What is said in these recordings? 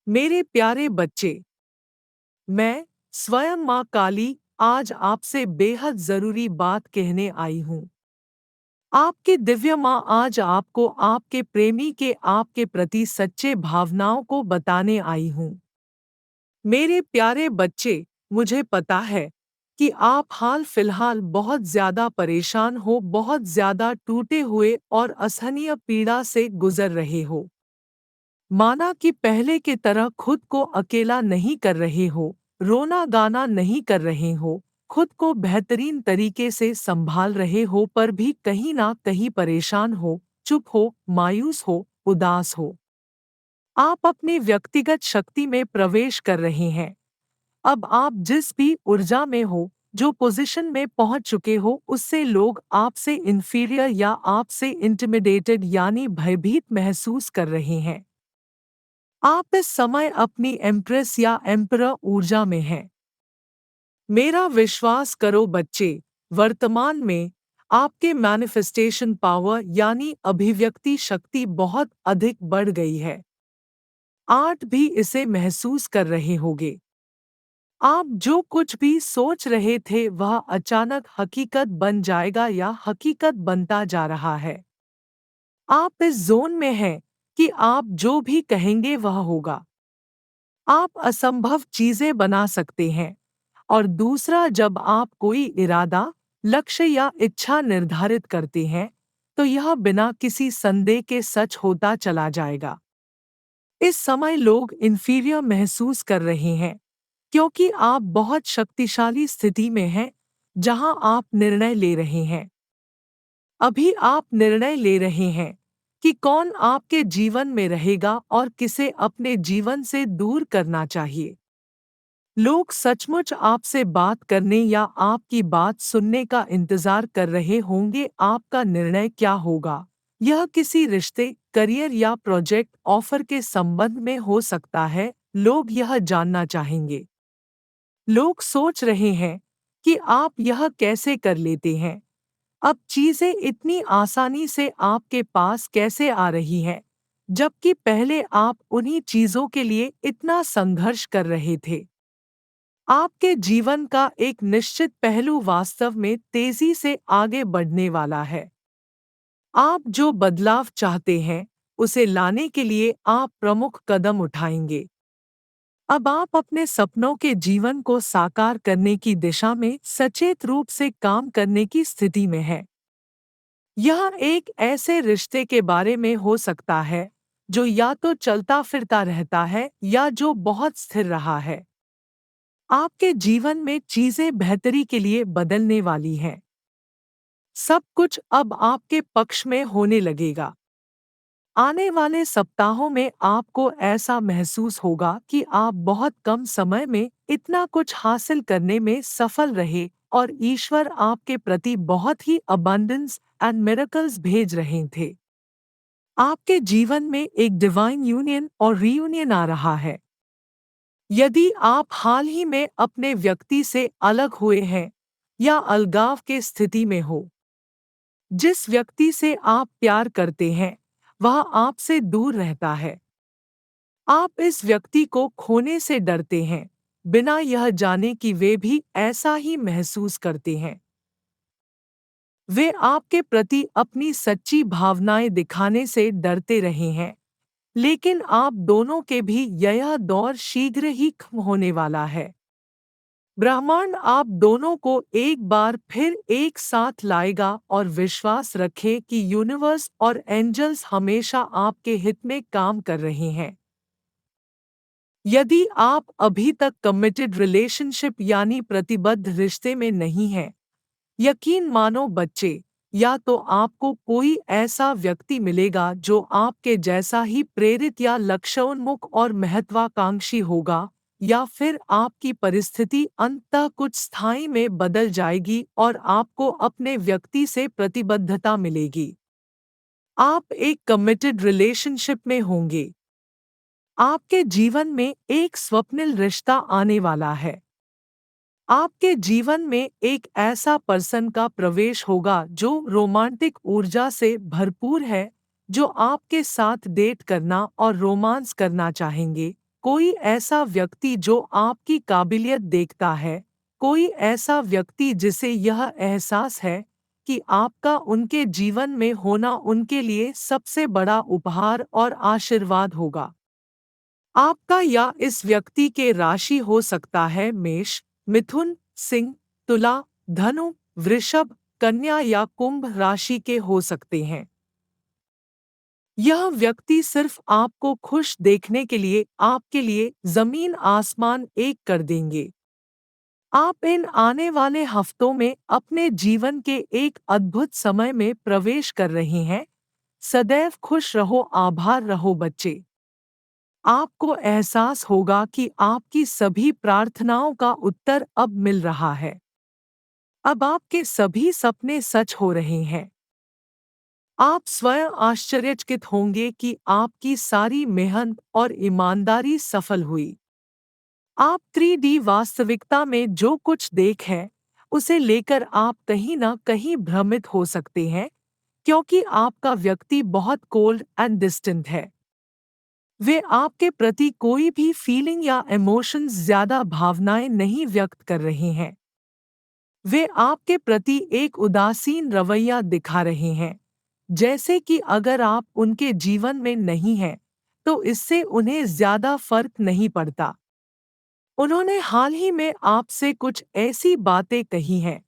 मेरे प्यारे बच्चे, मैं स्वयं माँ काली आज आपसे बेहद जरूरी बात कहने आई हूँ। आपकी दिव्य माँ आज आपको आपके प्रेमी के आपके प्रति सच्चे भावनाओं को बताने आई हूँ। मेरे प्यारे बच्चे, मुझे पता है कि आप हाल फिलहाल बहुत ज्यादा परेशान हो, बहुत ज्यादा टूटे हुए और असहनीय पीड़ा से गुजर रहे हो। माना कि पहले की तरह खुद को अकेला नहीं कर रहे हो, रोना गाना नहीं कर रहे हो, खुद को बेहतरीन तरीके से संभाल रहे हो, पर भी कहीं ना कहीं परेशान हो, चुप हो, मायूस हो, उदास हो। आप अपनी व्यक्तिगत शक्ति में प्रवेश कर रहे हैं। अब आप जिस भी ऊर्जा में हो, जो पोजीशन में पहुंच चुके हो, उससे लोग आपसे इंफीरियर या आपसे इंटिमिडेटेड यानी भयभीत महसूस कर रहे हैं। आप इस समय अपनी एम्प्रेस या एम्परर ऊर्जा में हैं। मेरा विश्वास करो बच्चे, वर्तमान में आपके मैनिफेस्टेशन पावर यानी अभिव्यक्ति शक्ति बहुत अधिक बढ़ गई है। आप भी इसे महसूस कर रहे होंगे। आप जो कुछ भी सोच रहे थे वह अचानक हकीकत बन जाएगा या हकीकत बनता जा रहा है। आप इस जोन में हैं कि आप जो भी कहेंगे वह होगा। आप असंभव चीजें बना सकते हैं। और दूसरा, जब आप कोई इरादा, लक्ष्य या इच्छा निर्धारित करते हैं, तो यह बिना किसी संदेह के सच होता चला जाएगा। इस समय लोग इंफीरियर महसूस कर रहे हैं क्योंकि आप बहुत शक्तिशाली स्थिति में हैं, जहां आप निर्णय ले रहे हैं। अभी आप निर्णय ले रहे हैं कि कौन आपके जीवन में रहेगा और किसे अपने जीवन से दूर करना चाहिए। लोग सचमुच आपसे बात करने या आपकी बात सुनने का इंतजार कर रहे होंगे। आपका निर्णय क्या होगा? यह किसी रिश्ते, करियर या प्रोजेक्ट ऑफर के संबंध में हो सकता है। लोग यह जानना चाहेंगे। लोग सोच रहे हैं कि आप यह कैसे कर लेते हैं। अब चीजें इतनी आसानी से आपके पास कैसे आ रही हैं, जबकि पहले आप उन्हीं चीजों के लिए इतना संघर्ष कर रहे थे। आपके जीवन का एक निश्चित पहलू वास्तव में तेजी से आगे बढ़ने वाला है। आप जो बदलाव चाहते हैं, उसे लाने के लिए आप प्रमुख कदम उठाएंगे। अब आप अपने सपनों के जीवन को साकार करने की दिशा में सचेत रूप से काम करने की स्थिति में हैं। यह एक ऐसे रिश्ते के बारे में हो सकता है जो या तो चलता फिरता रहता है या जो बहुत स्थिर रहा है। आपके जीवन में चीजें बेहतरी के लिए बदलने वाली हैं। सब कुछ अब आपके पक्ष में होने लगेगा। आने वाले सप्ताहों में आपको ऐसा महसूस होगा कि आप बहुत कम समय में इतना कुछ हासिल करने में सफल रहे और ईश्वर आपके प्रति बहुत ही अबंडेंस एंड मिरेकल्स भेज रहे थे। आपके जीवन में एक डिवाइन यूनियन और रीयूनियन आ रहा है। यदि आप हाल ही में अपने व्यक्ति से अलग हुए हैं या अलगाव के स्थिति में हो, जिस व्यक्ति से आप प्यार करते हैं वह आपसे दूर रहता है। आप इस व्यक्ति को खोने से डरते हैं, बिना यह जाने कि वे भी ऐसा ही महसूस करते हैं। वे आपके प्रति अपनी सच्ची भावनाएं दिखाने से डरते रहे हैं, लेकिन आप दोनों के भी यह दौर शीघ्र ही खत्म होने वाला है। ब्रह्मांड आप दोनों को एक बार फिर एक साथ लाएगा और विश्वास रखें कि यूनिवर्स और एंजल्स हमेशा आपके हित में काम कर रहे हैं। यदि आप अभी तक कमिटेड रिलेशनशिप यानी प्रतिबद्ध रिश्ते में नहीं हैं, यकीन मानो बच्चे, या तो आपको कोई ऐसा व्यक्ति मिलेगा जो आपके जैसा ही प्रेरित या लक्ष्योन्मुख और महत्वाकांक्षी होगा, या फिर आपकी परिस्थिति अंततः कुछ स्थायी में बदल जाएगी और आपको अपने व्यक्ति से प्रतिबद्धता मिलेगी। आप एक कमिटेड रिलेशनशिप में होंगे। आपके जीवन में एक स्वप्निल रिश्ता आने वाला है। आपके जीवन में एक ऐसा पर्सन का प्रवेश होगा जो रोमांटिक ऊर्जा से भरपूर है, जो आपके साथ डेट करना और रोमांस करना चाहेंगे, कोई ऐसा व्यक्ति जो आपकी काबिलियत देखता है, कोई ऐसा व्यक्ति जिसे यह एहसास है कि आपका उनके जीवन में होना उनके लिए सबसे बड़ा उपहार और आशीर्वाद होगा। आपका या इस व्यक्ति के राशि हो सकता है मेष, मिथुन, सिंह, तुला, धनु, वृषभ, कन्या या कुंभ राशि के हो सकते हैं। यह व्यक्ति सिर्फ आपको खुश देखने के लिए आपके लिए जमीन आसमान एक कर देंगे। आप इन आने वाले हफ्तों में अपने जीवन के एक अद्भुत समय में प्रवेश कर रहे हैं। सदैव खुश रहो, आभार रहो बच्चे। आपको एहसास होगा कि आपकी सभी प्रार्थनाओं का उत्तर अब मिल रहा है। अब आपके सभी सपने सच हो रहे हैं। आप स्वयं आश्चर्यचकित होंगे कि आपकी सारी मेहनत और ईमानदारी सफल हुई। आप 3D वास्तविकता में जो कुछ देख हैं, उसे लेकर आप कहीं न कहीं भ्रमित हो सकते हैं, क्योंकि आपका व्यक्ति बहुत कोल्ड एंड डिस्टेंट है। वे आपके प्रति कोई भी फीलिंग या इमोशंस ज्यादा भावनाएं नहीं व्यक्त कर रहे हैं। वे आपके प्रति एक उदासीन रवैया दिखा रहे हैं, जैसे कि अगर आप उनके जीवन में नहीं हैं, तो इससे उन्हें ज्यादा फर्क नहीं पड़ता। उन्होंने हाल ही में आपसे कुछ ऐसी बातें कही हैं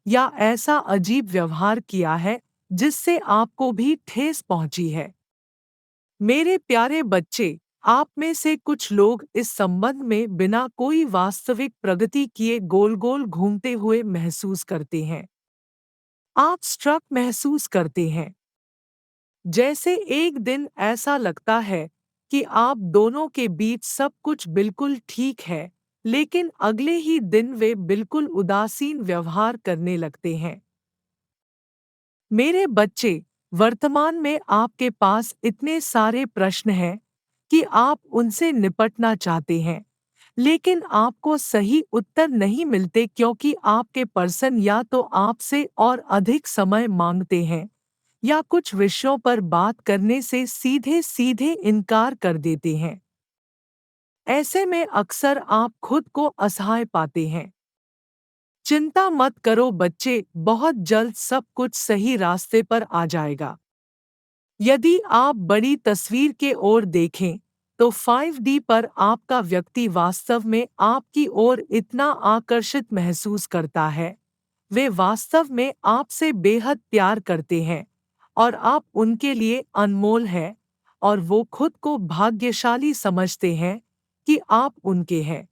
या ऐसा अजीब व्यवहार किया है जिससे आपको भी ठेस पहुंची है। मेरे प्यारे बच्चे, आप में से कुछ लोग इस संबंध में बिना कोई वास्तविक प्रगति किए गोल गोल घूमते हुए महसूस करते हैं। आप स्ट्रक महसूस करते हैं। जैसे एक दिन ऐसा लगता है कि आप दोनों के बीच सब कुछ बिल्कुल ठीक है, लेकिन अगले ही दिन वे बिल्कुल उदासीन व्यवहार करने लगते हैं। मेरे बच्चे, वर्तमान में आपके पास इतने सारे प्रश्न हैं कि आप उनसे निपटना चाहते हैं, लेकिन आपको सही उत्तर नहीं मिलते क्योंकि आपके पर्सन या तो आपसे और अधिक समय मांगते हैं या कुछ विषयों पर बात करने से सीधे सीधे इनकार कर देते हैं। ऐसे में अक्सर आप खुद को असहाय पाते हैं। चिंता मत करो बच्चे, बहुत जल्द सब कुछ सही रास्ते पर आ जाएगा। यदि आप बड़ी तस्वीर के ओर देखें, तो 5D पर आपका व्यक्ति वास्तव में आपकी ओर इतना आकर्षित महसूस करता है। वे वास्तव में आपसे बेहद प्यार करते हैं और आप उनके लिए अनमोल हैं, और वो खुद को भाग्यशाली समझते हैं कि आप उनके हैं।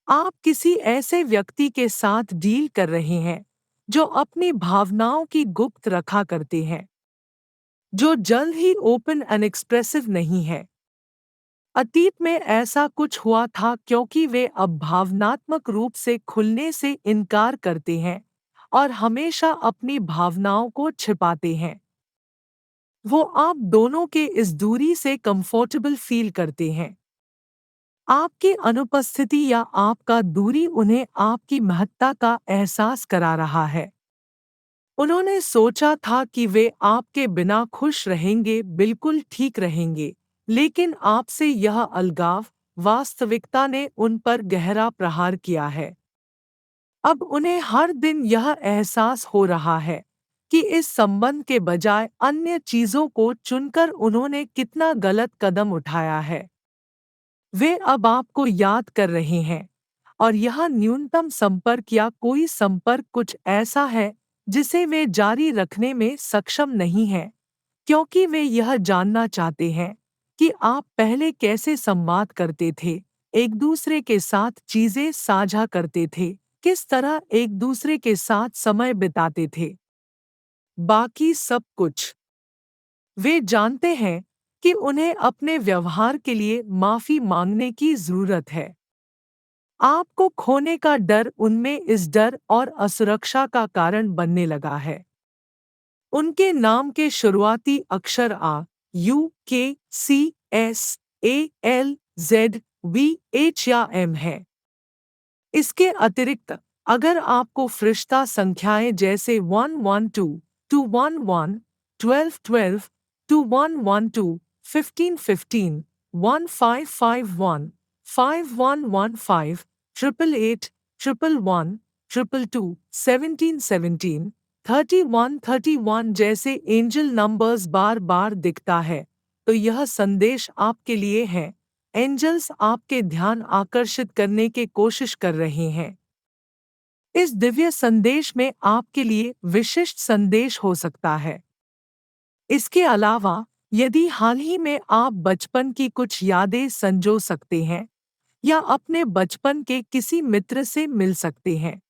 आप किसी ऐसे व्यक्ति के साथ डील कर रहे हैं जो अपनी भावनाओं की गुप्त रखा करते हैं, जो जल्द ही ओपन एंड एक्सप्रेसिव नहीं है। अतीत में ऐसा कुछ हुआ था क्योंकि वे अब भावनात्मक रूप से खुलने से इनकार करते हैं और हमेशा अपनी भावनाओं को छिपाते हैं। वो आप दोनों के इस दूरी से कंफर्टेबल फील करते हैं। आपकी अनुपस्थिति या आपका दूरी उन्हें आपकी महत्ता का एहसास करा रहा है। उन्होंने सोचा था कि वे आपके बिना खुश रहेंगे, बिल्कुल ठीक रहेंगे, लेकिन आपसे यह अलगाव, वास्तविकता ने उन पर गहरा प्रहार किया है। अब उन्हें हर दिन यह एहसास हो रहा है कि इस संबंध के बजाय अन्य चीजों को चुनकर उन्होंने कितना गलत कदम उठाया है। वे अब आपको याद कर रहे हैं, और यह न्यूनतम संपर्क या कोई संपर्क कुछ ऐसा है जिसे वे जारी रखने में सक्षम नहीं हैं, क्योंकि वे यह जानना चाहते हैं कि आप पहले कैसे संवाद करते थे, एक दूसरे के साथ चीजें साझा करते थे, किस तरह एक दूसरे के साथ समय बिताते थे। बाकी सब कुछ। वे जानते हैं कि उन्हें अपने व्यवहार के लिए माफी मांगने की जरूरत है। आपको खोने का डर उनमें इस डर और असुरक्षा का कारण बनने लगा है। उनके नाम के शुरुआती अक्षर आ, U, K, C, S, A, L, Z, V, H या एम है। इसके अतिरिक्त, अगर आपको फरिश्ता संख्याएं जैसे 112, 211, 1212, 2112, 1515, 1551 5115 888 111 222 1717 3131 जैसे एंजल नंबर्स बार बार दिखता है तो यह संदेश आपके लिए है। एंजल्स आपके ध्यान आकर्षित करने की कोशिश कर रहे हैं। इस दिव्य संदेश में आपके लिए विशिष्ट संदेश हो सकता है। इसके अलावा, यदि हाल ही में आप बचपन की कुछ यादें संजो सकते हैं या अपने बचपन के किसी मित्र से मिल सकते हैं,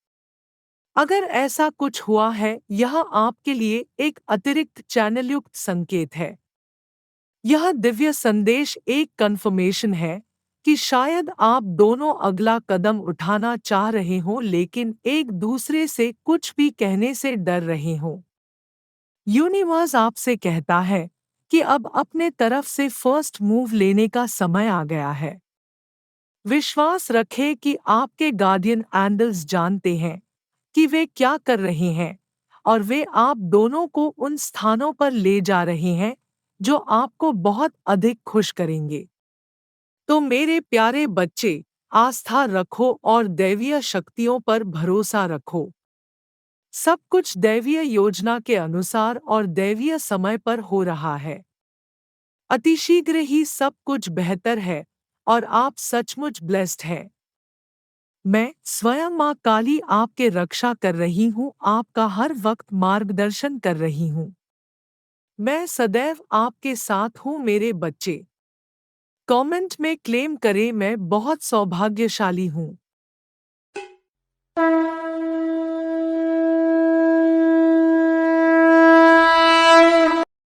अगर ऐसा कुछ हुआ है, यह आपके लिए एक अतिरिक्त चैनलयुक्त संकेत है। यह दिव्य संदेश एक कन्फर्मेशन है कि शायद आप दोनों अगला कदम उठाना चाह रहे हों लेकिन एक दूसरे से कुछ भी कहने से डर रहे हों। यूनिवर्स आपसे कहता है कि अब अपने तरफ से फर्स्ट मूव लेने का समय आ गया है। विश्वास रखें कि आपके गार्डियन एंजल्स जानते हैं कि वे क्या कर रहे हैं और वे आप दोनों को उन स्थानों पर ले जा रहे हैं जो आपको बहुत अधिक खुश करेंगे। तो मेरे प्यारे बच्चे, आस्था रखो और दैवीय शक्तियों पर भरोसा रखो। सब कुछ दैवीय योजना के अनुसार और दैवीय समय पर हो रहा है। अतिशीघ्र ही सब कुछ बेहतर है और आप सचमुच ब्लेस्ड हैं। मैं स्वयं माँ काली आपके रक्षा कर रही हूँ, आपका हर वक्त मार्गदर्शन कर रही हूँ। मैं सदैव आपके साथ हूँ मेरे बच्चे। कमेंट में क्लेम करें मैं बहुत सौभाग्यशाली हूँ।